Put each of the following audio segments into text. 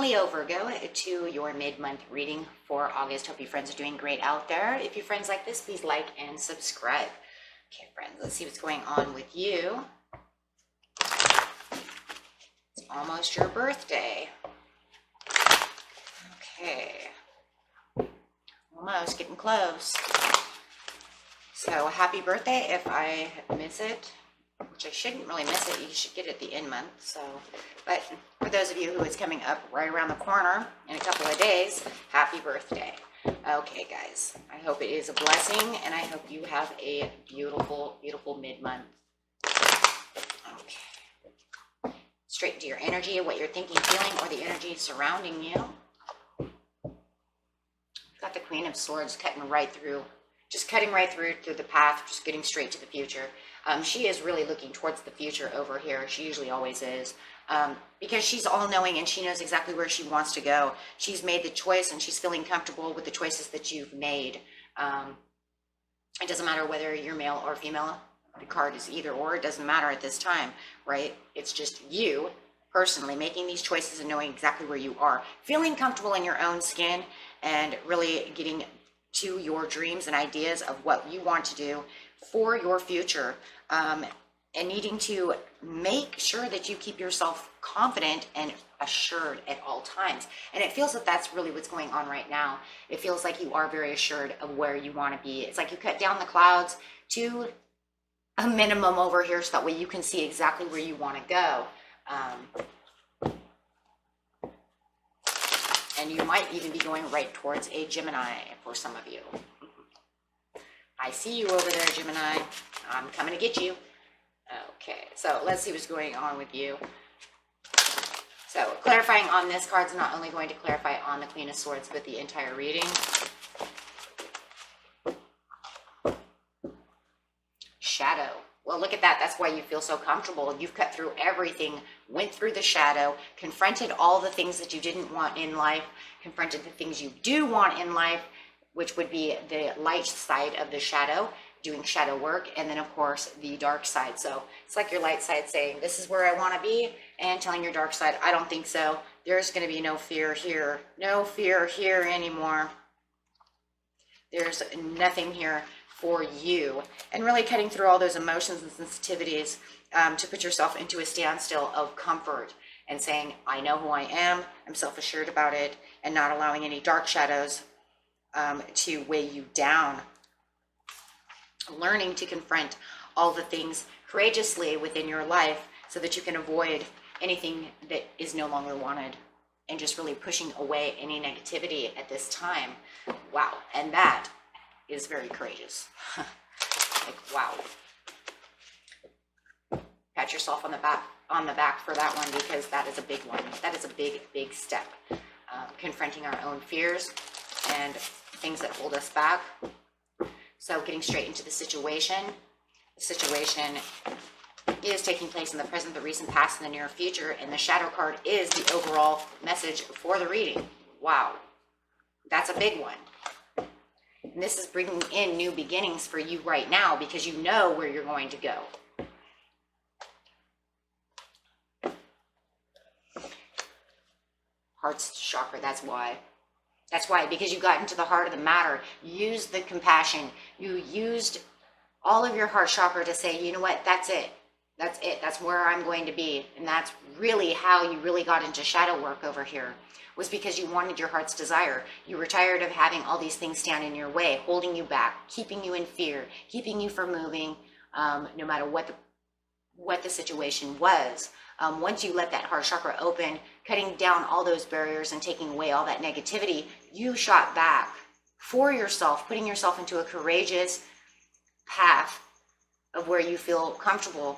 Leo Virgo, to your mid-month reading for August. Hope you friends are doing great out there. If you friends like this, please like and subscribe. Okay, friends, let's see what's going on with you. It's almost your birthday. Okay. Almost, getting close. So happy birthday if I miss it, which I shouldn't really miss it. You should get it at the end month. So, but for those of you who it's coming up right around the corner in a couple of days, happy birthday. Okay, guys, I hope it is a blessing, and I hope you have a beautiful, beautiful mid-month. Okay. Straight into your energy, what you're thinking, feeling, or the energy surrounding you. Got the Queen of Swords cutting right through. Just cutting right through the path, just getting straight to the future. She is really looking towards the future over here. She usually always is. Because she's all-knowing and she knows exactly where she wants to go. She's made the choice and she's feeling comfortable with the choices that you've made. It doesn't matter whether you're male or female. The card is either or. It doesn't matter at this time, right? It's just you personally making these choices and knowing exactly where you are. Feeling comfortable in your own skin and really getting to your dreams and ideas of what you want to do for your future, and needing to make sure that you keep yourself confident and assured at all times. And it feels that that's really what's going on right now. It feels like you are very assured of where you want to be. It's like you cut down the clouds to a minimum over here so that way you can see exactly where you want to go. And you might even be going right towards a Gemini for some of you. I see you over there, Gemini. I'm coming to get you. Okay, so let's see what's going on with you. So clarifying on this card is not only going to clarify on the Queen of Swords, but the entire reading. Shadow. Well, look at that. That's why you feel so comfortable. You've cut through everything, went through the shadow, confronted all the things that you didn't want in life, confronted the things you do want in life, which would be the light side of the shadow, doing shadow work, and then, of course, the dark side. So it's like your light side saying, this is where I want to be, and telling your dark side, I don't think so. There's going to be no fear here. No fear here anymore. There's nothing here for you, and really cutting through all those emotions and sensitivities to put yourself into a standstill of comfort and saying, I know who I am, I'm self-assured about it, and not allowing any dark shadows to weigh you down. Learning to confront all the things courageously within your life so that you can avoid anything that is no longer wanted, and just really pushing away any negativity at this time. Wow, and that is very courageous. Like, wow. Pat yourself on the back for that one, because that is a big one. That is a big step. Confronting our own fears and things that hold us back. So getting straight into the situation. The situation is taking place in the present, the recent, past, and the near future, and the shadow card is the overall message for the reading. Wow, that's a big one. And this is bringing in new beginnings for you right now, because you know where you're going to go. Heart's chakra, that's why. That's why, because you got into the heart of the matter. You used the compassion. You used all of your heart chakra to say, you know what, that's it. That's it. That's where I'm going to be. And that's really how you really got into shadow work over here, was because you wanted your heart's desire. You were tired of having all these things stand in your way, holding you back, keeping you in fear, keeping you from moving, no matter what the situation was. Once you let that heart chakra open, cutting down all those barriers and taking away all that negativity, you shot back for yourself, putting yourself into a courageous path of where you feel comfortable.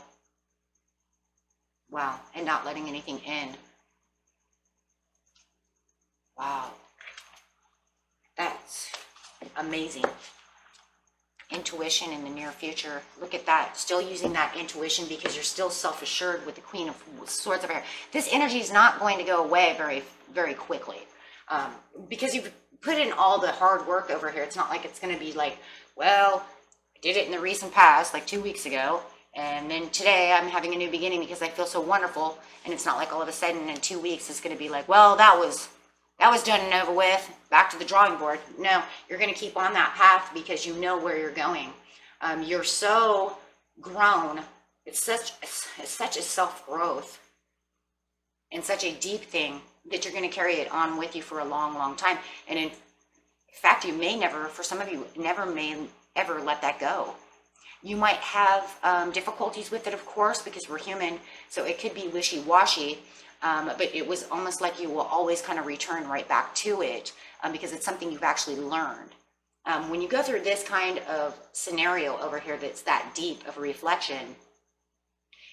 Wow, and not letting anything in. Wow, that's amazing. Intuition in the near future. Look at that. Still using that intuition, because you're still self-assured with the Queen of Swords over here. This energy is not going to go away very, very quickly, because you've put in all the hard work over here. It's not like it's going to be like, well, I did it in the recent past, like 2 weeks ago, And then today I'm having a new beginning because I feel so wonderful. And it's not like all of a sudden in 2 weeks it's going to be like, well, that was done and over with, back to the drawing board. No, you're going to keep on that path because you know where you're going. You're so grown. It's such a self-growth and such a deep thing that you're going to carry it on with you for a long, long time. And in fact, you may never, for some of you, may ever let that go. You might have difficulties with it, of course, because we're human. So it could be wishy-washy. But it was almost like you will always kind of return right back to it because it's something you've actually learned. When you go through this kind of scenario over here that's that deep of a reflection,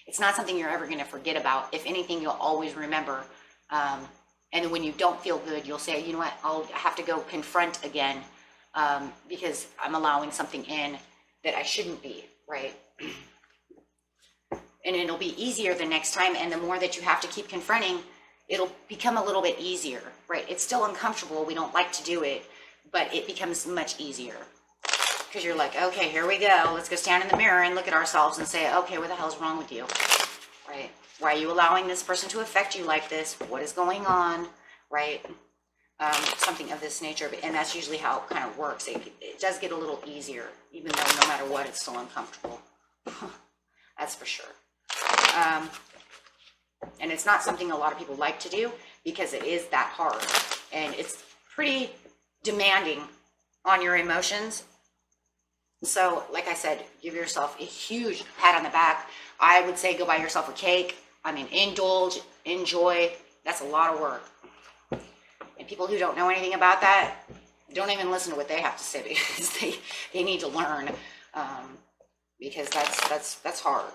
it's not something you're ever going to forget about. If anything, you'll always remember. And when you don't feel good, you'll say, you know what, I'll have to go confront again because I'm allowing something in that I shouldn't be, right? And it'll be easier the next time. And the more that you have to keep confronting, it'll become a little bit easier, right? It's still uncomfortable. We don't like to do it, but it becomes much easier because you're like, okay, here we go. Let's go stand in the mirror and look at ourselves and say, okay, what the hell's wrong with you, right? Why are you allowing this person to affect you like this? What is going on, right? Something of this nature. And that's usually how it kind of works. It does get a little easier, even though no matter what, it's still uncomfortable. That's for sure. And it's not something a lot of people like to do because it is that hard. And it's pretty demanding on your emotions. So, like I said, give yourself a huge pat on the back. I would say go buy yourself a cake. I mean, indulge, enjoy. That's a lot of work. And people who don't know anything about that, don't even listen to what they have to say because they need to learn because that's hard.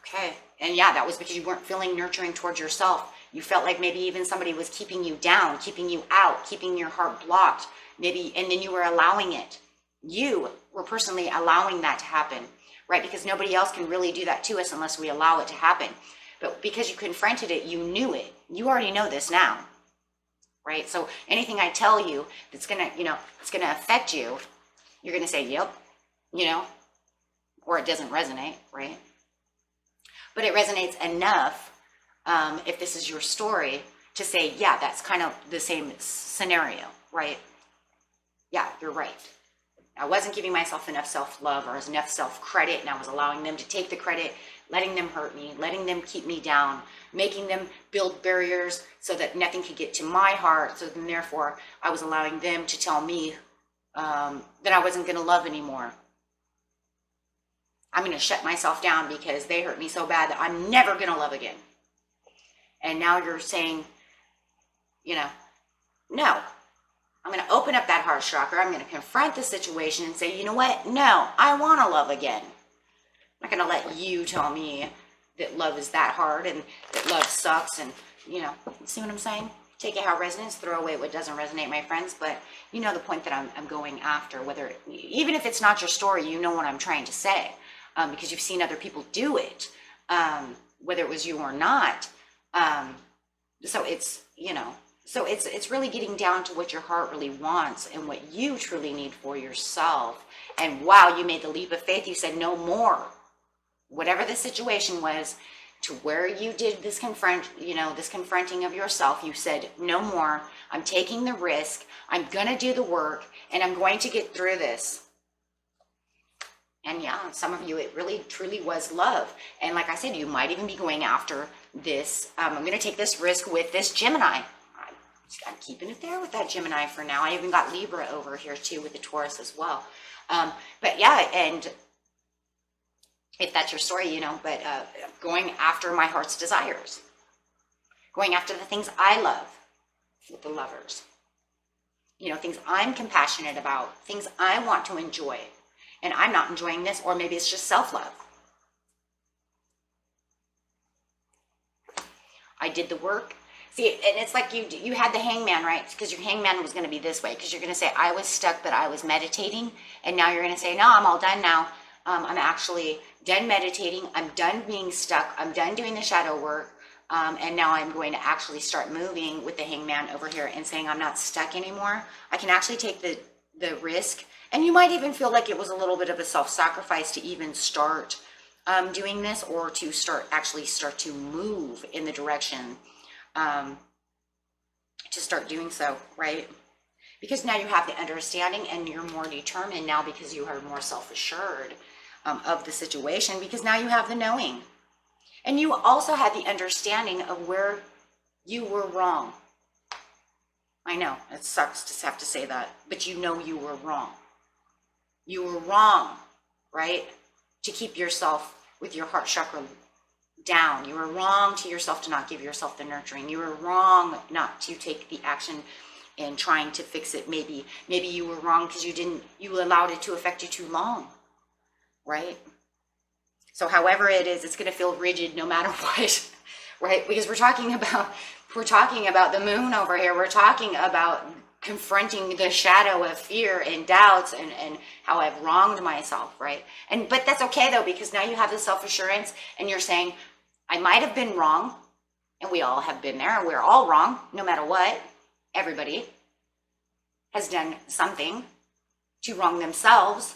Okay, and yeah, that was because you weren't feeling nurturing towards yourself. You felt like maybe even somebody was keeping you down, keeping you out, keeping your heart blocked, maybe, and then you were allowing it. You were personally allowing that to happen, right? Because nobody else can really do that to us unless we allow it to happen. But because you confronted it, you knew it. You already know this now, right? So anything I tell you that's gonna, it's gonna affect you, you're gonna say, yep, or it doesn't resonate, right? But it resonates enough, if this is your story, to say, yeah, that's kind of the same scenario, right? Yeah, you're right. I wasn't giving myself enough self-love or enough self-credit, and I was allowing them to take the credit, letting them hurt me, letting them keep me down, making them build barriers so that nothing could get to my heart. So then therefore, I was allowing them to tell me that I wasn't going to love anymore. I'm going to shut myself down because they hurt me so bad that I'm never going to love again. And now you're saying, no. I'm going to open up that heart chakra. I'm going to confront the situation and say, you know what? No, I want to love again. I'm not going to let you tell me that love is that hard and that love sucks. And, see what I'm saying? Take it how it resonates, throw away what doesn't resonate, my friends. But you know the point that I'm going after, even if it's not your story, you know what I'm trying to say. Because you've seen other people do it, whether it was you or not. So it's, so it's really getting down to what your heart really wants and what you truly need for yourself. And wow, you made the leap of faith. You said no more. Whatever the situation was, to where you did this this confronting of yourself, you said no more. I'm taking the risk. I'm going to do the work and I'm going to get through this. And yeah, some of you, it really truly was love. And like I said, you might even be going after this. I'm going to take this risk with this Gemini. I'm keeping it there with that Gemini for now. I even got Libra over here too with the Taurus as well. But yeah, and if that's your story, but going after my heart's desires. Going after the things I love with the lovers. Things I'm compassionate about. Things I want to enjoy. And I'm not enjoying this, or maybe it's just self-love. I did the work. See, and it's like you had the hangman, right? Because your hangman was going to be this way. Because you're going to say, I was stuck, but I was meditating. And now you're going to say, no, I'm all done now. I'm actually done meditating. I'm done being stuck. I'm done doing the shadow work. And now I'm going to actually start moving with the hangman over here and saying I'm not stuck anymore. I can actually take the risk. And you might even feel like it was a little bit of a self-sacrifice to even start doing this, or to actually start to move in the direction to start doing so, right? Because now you have the understanding and you're more determined now, because you are more self-assured of the situation, because now you have the knowing. And you also had the understanding of where you were wrong. I know, it sucks to have to say that, but you know you were wrong. You were wrong, right? To keep yourself with your heart chakra down. You were wrong to yourself to not give yourself the nurturing. You were wrong not to take the action in trying to fix it. Maybe you were wrong because you allowed it to affect you too long, right? So however it is, it's going to feel rigid no matter what, right? Because we're talking about the moon over here. We're talking about confronting the shadow of fear and doubts and how I've wronged myself, right? But that's okay though, because now you have the self-assurance and you're saying, I might have been wrong, and we all have been there. We're all wrong, no matter what. Everybody has done something to wrong themselves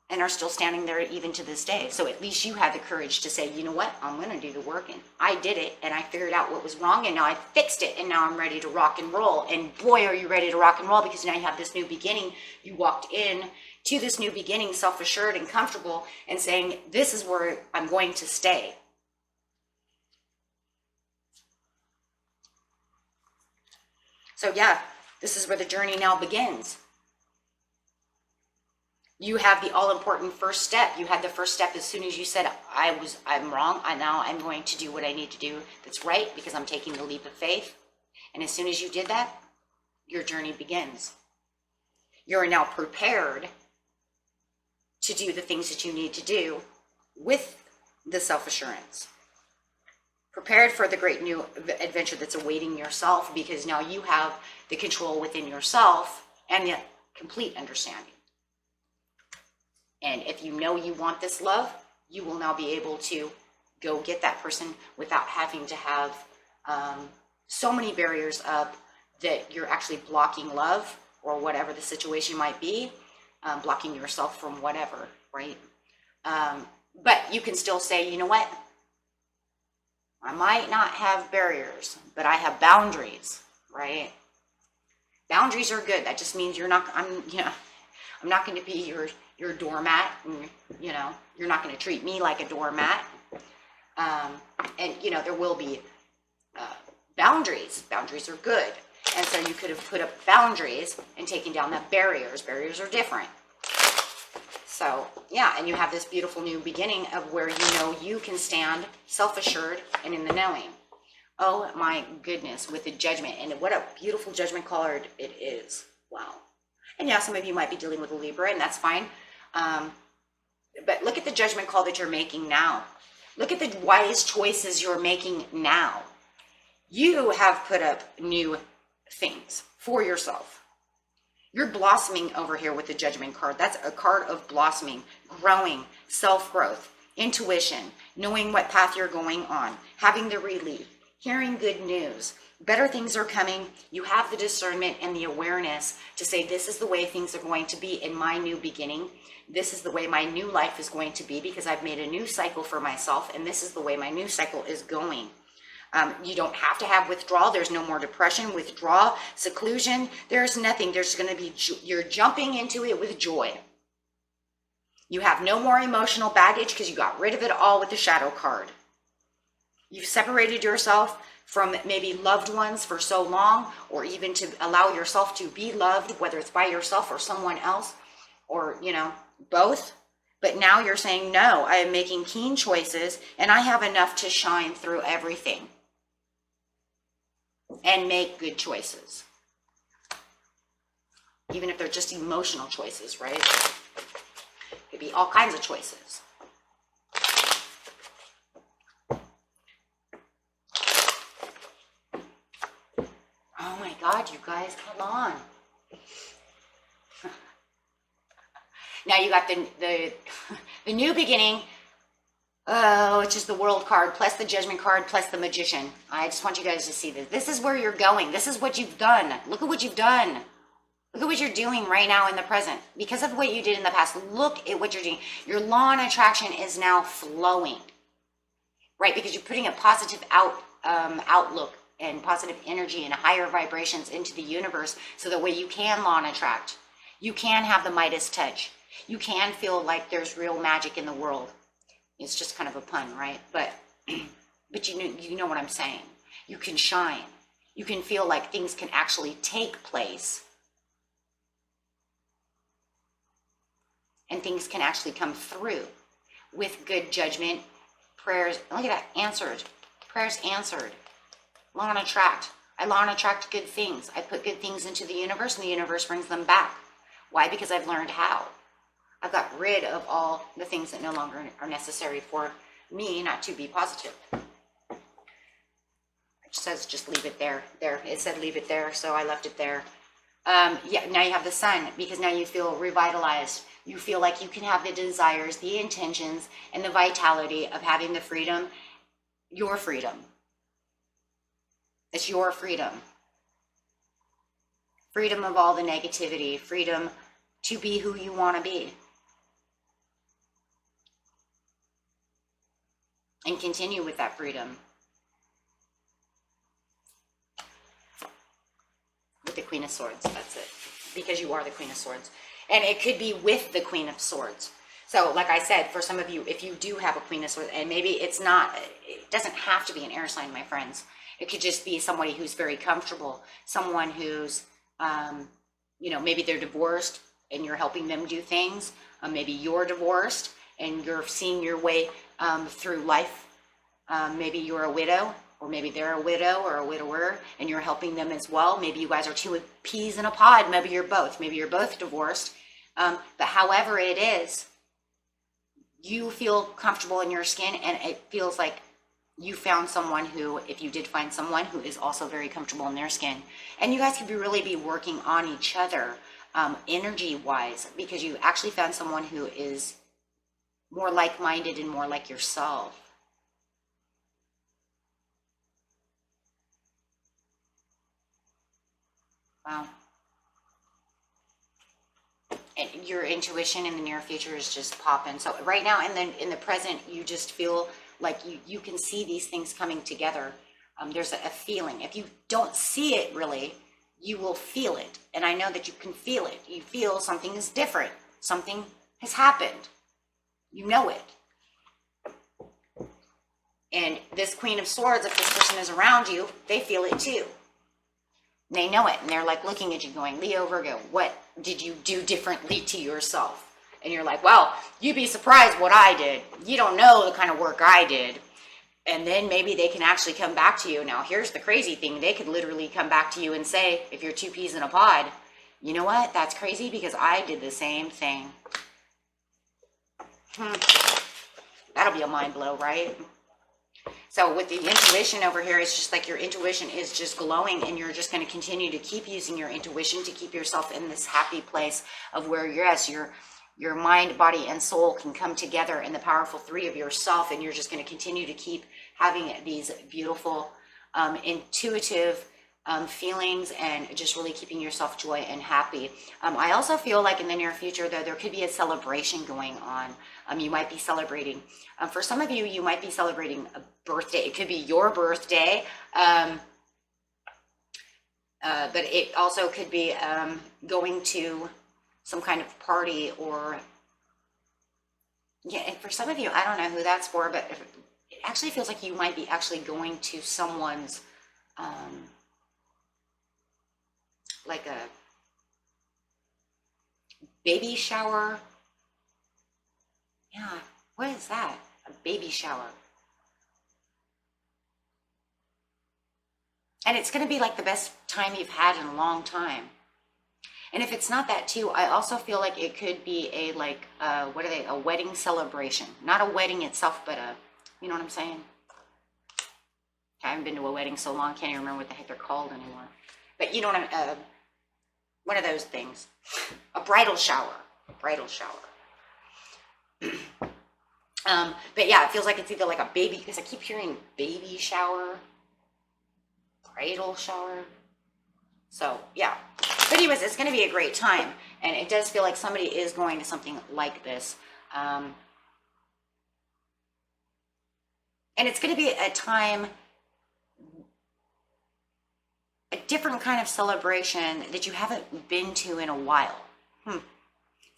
and are still standing there even to this day. So at least you had the courage to say, you know what, I'm going to do the work, and I did it, and I figured out what was wrong, and now I fixed it, and now I'm ready to rock and roll. And boy, are you ready to rock and roll, because now you have this new beginning. You walked in to this new beginning self-assured and comfortable and saying, this is where I'm going to stay. So yeah, this is where the journey now begins. You have the all-important first step. You had the first step as soon as you said, I'm wrong. Now I'm going to do what I need to do that's right, because I'm taking the leap of faith. And as soon as you did that, your journey begins. You're now prepared to do the things that you need to do with the self-assurance. Prepared for the great new adventure that's awaiting yourself, because now you have the control within yourself and the complete understanding. And if you know you want this love, you will now be able to go get that person without having to have so many barriers up that you're actually blocking love, or whatever the situation might be, blocking yourself from whatever, right? But you can still say, you know what? I might not have barriers, but I have boundaries, right? Boundaries are good. That just means I'm not going to be your doormat, and you're not going to treat me like a doormat. And there will be boundaries. Boundaries are good. And so you could have put up boundaries and taken down the barriers. Barriers are different. So yeah, and you have this beautiful new beginning of where you can stand self-assured and in the knowing. Oh my goodness, with the judgment. And what a beautiful judgment card it is. Wow. And yeah, some of you might be dealing with a Libra, and that's fine. But look at the judgment call that you're making now. Look at the wise choices you're making now. You have put up new things for yourself. You're blossoming over here with the judgment card. That's a card of blossoming, growing, self-growth, intuition, knowing what path you're going on, having the relief, hearing good news. Better things are coming. You have the discernment and the awareness to say, this is the way things are going to be in my new beginning. This is the way my new life is going to be, because I've made a new cycle for myself, and this is the way my new cycle is going. You don't have to have withdrawal. There's no more depression, withdrawal, seclusion. There's nothing. There's going to be, you're jumping into it with joy. You have no more emotional baggage because you got rid of it all with the shadow card. You've separated yourself from maybe loved ones for so long, or even to allow yourself to be loved, whether it's by yourself or someone else, or, both. But now you're saying, no, I am making keen choices, and I have enough to shine through everything and make good choices. Even if they're just emotional choices, right? Could be all kinds of choices. Oh my God, you guys, come on. Now you got the new beginning, which is the World card, plus the Judgment card, plus the Magician. I just want you guys to see this. This is where you're going. This is what you've done. Look at what you've done. Look at what you're doing right now in the present. Because of what you did in the past, look at what you're doing. Your law and attraction is now flowing, right? Because you're putting a positive outlook and positive energy and higher vibrations into the universe, so that way you can law and attract. You can have the Midas touch. You can feel like there's real magic in the world. It's just kind of a pun, right? But you know what I'm saying. You can shine. You can feel like things can actually take place. And things can actually come through with good judgment. Prayers, look at that, answered. Prayers answered. Law and attract. I law and attract good things. I put good things into the universe, and the universe brings them back. Why? Because I've learned how. I've got rid of all the things that no longer are necessary for me not to be positive. It says just leave it there. There, it said leave it there, so I left it there. Yeah, now you have the sun, because now you feel revitalized. You feel like you can have the desires, the intentions, and the vitality of having the freedom, your freedom. It's your freedom. Freedom of all the negativity, freedom to be who you want to be. And continue with that freedom. With the Queen of Swords, that's it. Because you are the Queen of Swords. And it could be with the Queen of Swords. So, like I said, for some of you, if you do have a Queen of Swords, and maybe it's not, it doesn't have to be an air sign, my friends. It could just be somebody who's very comfortable. Someone who's, you know, maybe they're divorced and you're helping them do things. Maybe you're divorced and you're seeing your way through life. Maybe you're a widow, or maybe they're a widow or a widower, and you're helping them as well. Maybe you guys are two peas in a pod. Maybe you're both. Maybe you're both divorced. But however it is, you feel comfortable in your skin, and it feels like you found someone who, if you did find someone who is also very comfortable in their skin, and you guys could really be working on each other energy-wise, because you actually found someone who is more like-minded and more like yourself. Wow. And your intuition in the near future is just popping. So right now, in the present, you just feel like you can see these things coming together. There's a feeling. If you don't see it really, you will feel it. And I know that you can feel it. You feel something is different. Something has happened. You know it. And this Queen of Swords, if this person is around you, they feel it too. They know it, and they're like looking at you going, Leo, Virgo, what did you do differently to yourself? And you're like, well, you'd be surprised what I did. You don't know the kind of work I did. And then maybe they can actually come back to you. Now, here's the crazy thing. They could literally come back to you and say, if you're two peas in a pod, you know what? That's crazy because I did the same thing. That'll be a mind blow, right? So with the intuition over here, it's just like your intuition is just glowing, and you're just going to continue to keep using your intuition to keep yourself in this happy place of where yes, your mind, body, and soul can come together in the powerful three of yourself, and you're just going to continue to keep having these beautiful, intuitive feelings, and just really keeping yourself joy and happy. I also feel like in the near future, though, there could be a celebration going on. You might be celebrating. For some of you, you might be celebrating a birthday. It could be your birthday, but it also could be going to some kind of party, or yeah. And for some of you, I don't know who that's for, but it actually feels like you might be actually going to someone's like a baby shower. Yeah, what is that? A baby shower. And it's going to be like the best time you've had in a long time. And if it's not that too, I also feel like it could be a like, what are they? A wedding celebration. Not a wedding itself, but you know what I'm saying? I haven't been to a wedding so long, can't even remember what the heck they're called anymore. But you know what I'm, one of those things. A bridal shower. Bridal shower. But yeah, it feels like it's either like a baby, because I keep hearing baby shower, bridal shower. So yeah, but But anyways, it's going to be a great time. And it does feel like somebody is going to something like this. And it's going to be a time, a different kind of celebration that you haven't been to in a while. It's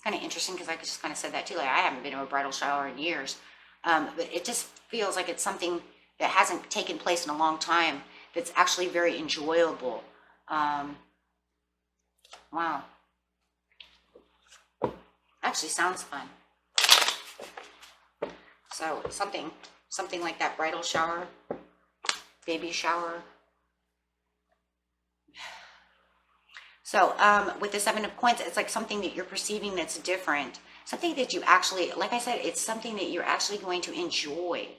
kind of interesting because I just kind of said that too. Like, I haven't been to a bridal shower in years. But it just feels like it's something that hasn't taken place in a long time that's actually very enjoyable. Wow. Actually sounds fun. So something like that, bridal shower, baby shower. So with the 7 of Coins, it's like something that you're perceiving that's different. Something that you actually, like I said, it's something that you're actually going to enjoy.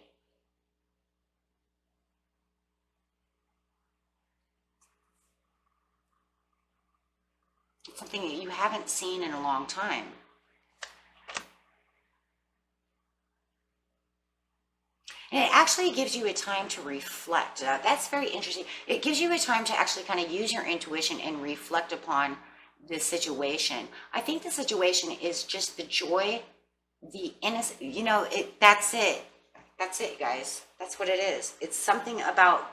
It's something that you haven't seen in a long time. And it actually gives you a time to reflect. That's very interesting. It gives you a time to actually kind of use your intuition and reflect upon this situation. I think the situation is just the joy, the innocence. You know, that's it. That's it, guys. That's what it is. It's something about,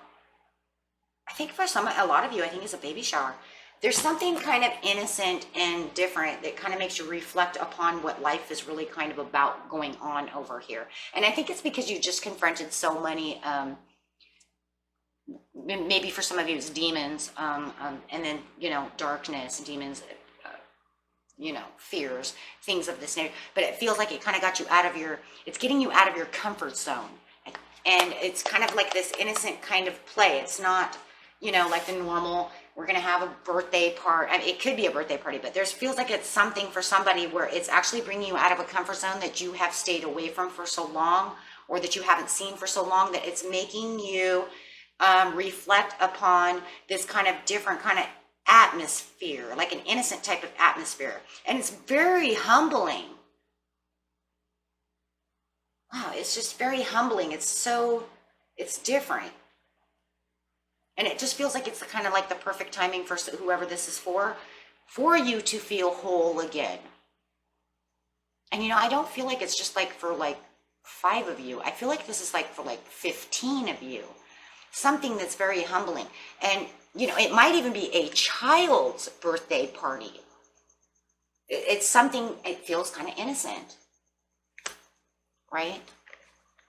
I think for a lot of you, I think it's a baby shower. There's something kind of innocent and different that kind of makes you reflect upon what life is really kind of about going on over here. And I think it's because you just confronted so many, maybe for some of you it's demons, and then, you know, darkness, demons, you know, fears, things of this nature. But it feels like it kind of got you out of your, it's getting you out of your comfort zone. And it's kind of like this innocent kind of play. It's not, you know, like the normal, we're going to have a birthday party. I mean, it could be a birthday party, but there's feels like it's something for somebody where it's actually bringing you out of a comfort zone that you have stayed away from for so long, or that you haven't seen for so long, that it's making you reflect upon this kind of different kind of atmosphere, like an innocent type of atmosphere. And it's very humbling. Wow, it's just very humbling. It's different. And it just feels like it's kind of like the perfect timing for whoever this is for you to feel whole again. And, you know, I don't feel like it's just like for like 5 of you. I feel like this is like for like 15 of you. Something that's very humbling. And, you know, it might even be a child's birthday party. It's something, it feels kind of innocent. Right?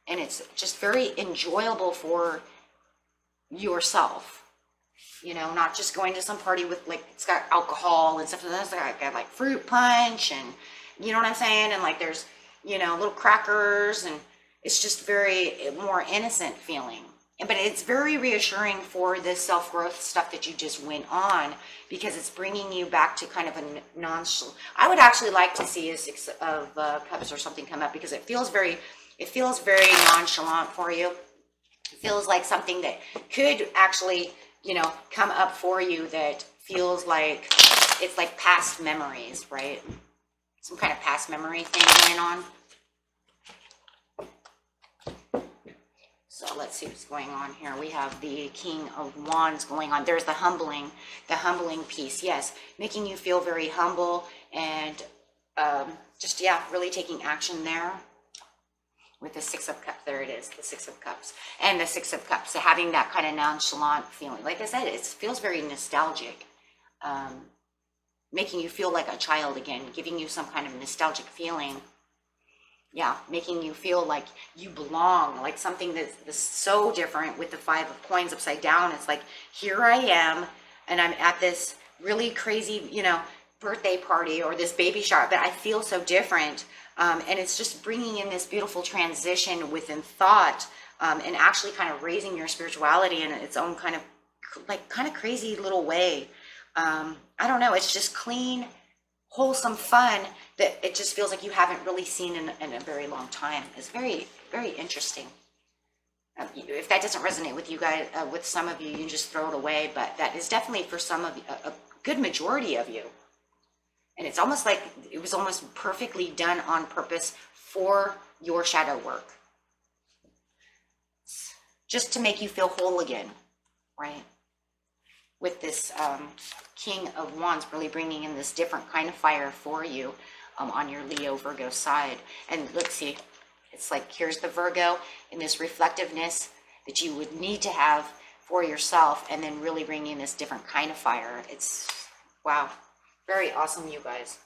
And it's just very enjoyable for yourself, you know, not just going to some party with like, it's got alcohol and stuff. It's got like fruit punch and, you know what I'm saying? And like there's, you know, little crackers, and it's just very more innocent feeling. But it's very reassuring for this self-growth stuff that you just went on, because it's bringing you back to kind of a nonchalant. I would actually like to see a 6 of Cups or something come up, because it feels very nonchalant for you. It feels like something that could actually, you know, come up for you that feels like it's like past memories, right? Some kind of past memory thing going on. So let's see what's going on here. We have the King of Wands going on. There's the humbling piece. Yes, making you feel very humble and just, yeah, really taking action there. With the 6 of Cups, there it is, the 6 of Cups. And the 6 of Cups, so having that kind of nonchalant feeling. Like I said, it feels very nostalgic. Making you feel like a child again, giving you some kind of nostalgic feeling. Yeah, making you feel like you belong, like something that's so different with the 5 of Coins upside down. It's like, here I am, and I'm at this really crazy, you know, birthday party or this baby shower, but I feel so different. And it's just bringing in this beautiful transition within thought, and actually kind of raising your spirituality in its own kind of crazy little way. I don't know. It's just clean, wholesome fun that it just feels like you haven't really seen in a very long time. It's very, very interesting. If that doesn't resonate with you guys, with some of you, you can just throw it away. But that is definitely for some of you, a good majority of you. And it's almost like it was almost perfectly done on purpose for your shadow work. Just to make you feel whole again, right? with this King of Wands, really bringing in this different kind of fire for you on your Leo Virgo side. And let's see, it's like here's the Virgo in this reflectiveness that you would need to have for yourself, and then really bringing this different kind of fire. It's, wow, very awesome, you guys.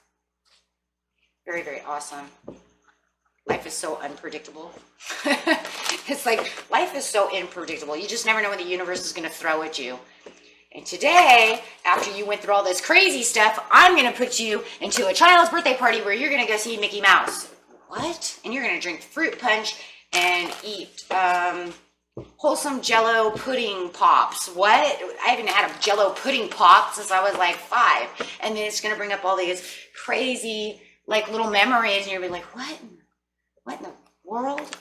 Very, very awesome. Life is so unpredictable. It's like, life is so unpredictable. You just never know what the universe is going to throw at you. And today, after you went through all this crazy stuff, I'm going to put you into a child's birthday party where you're going to go see Mickey Mouse. What? And you're going to drink fruit punch and eat wholesome Jello pudding pops. What? I haven't had a Jello pudding pop since I was like 5. And then it's going to bring up all these crazy, like, little memories, and you're going to be like, what in the world?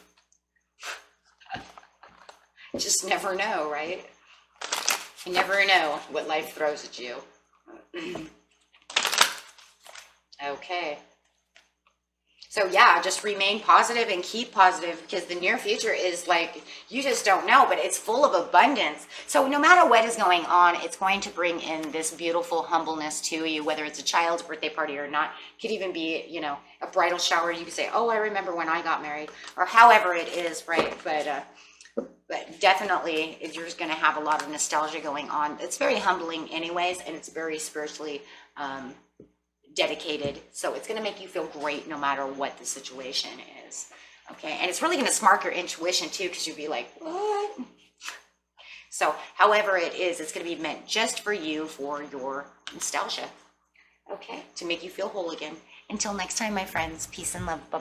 Just never know, right? You never know what life throws at you. Okay. So yeah, just remain positive and keep positive, because the near future is like, you just don't know, but it's full of abundance. So no matter what is going on, it's going to bring in this beautiful humbleness to you, whether it's a child's birthday party or not. It could even be, you know, a bridal shower. You could say, oh, I remember when I got married, or however it is, right? But definitely, you're just going to have a lot of nostalgia going on. It's very humbling anyways, and it's very spiritually dedicated. So it's going to make you feel great no matter what the situation is. Okay, and it's really going to spark your intuition too, because you'll be like, what? So however it is, it's going to be meant just for you, for your nostalgia. Okay, to make you feel whole again. Until next time, my friends, peace and love. Bye.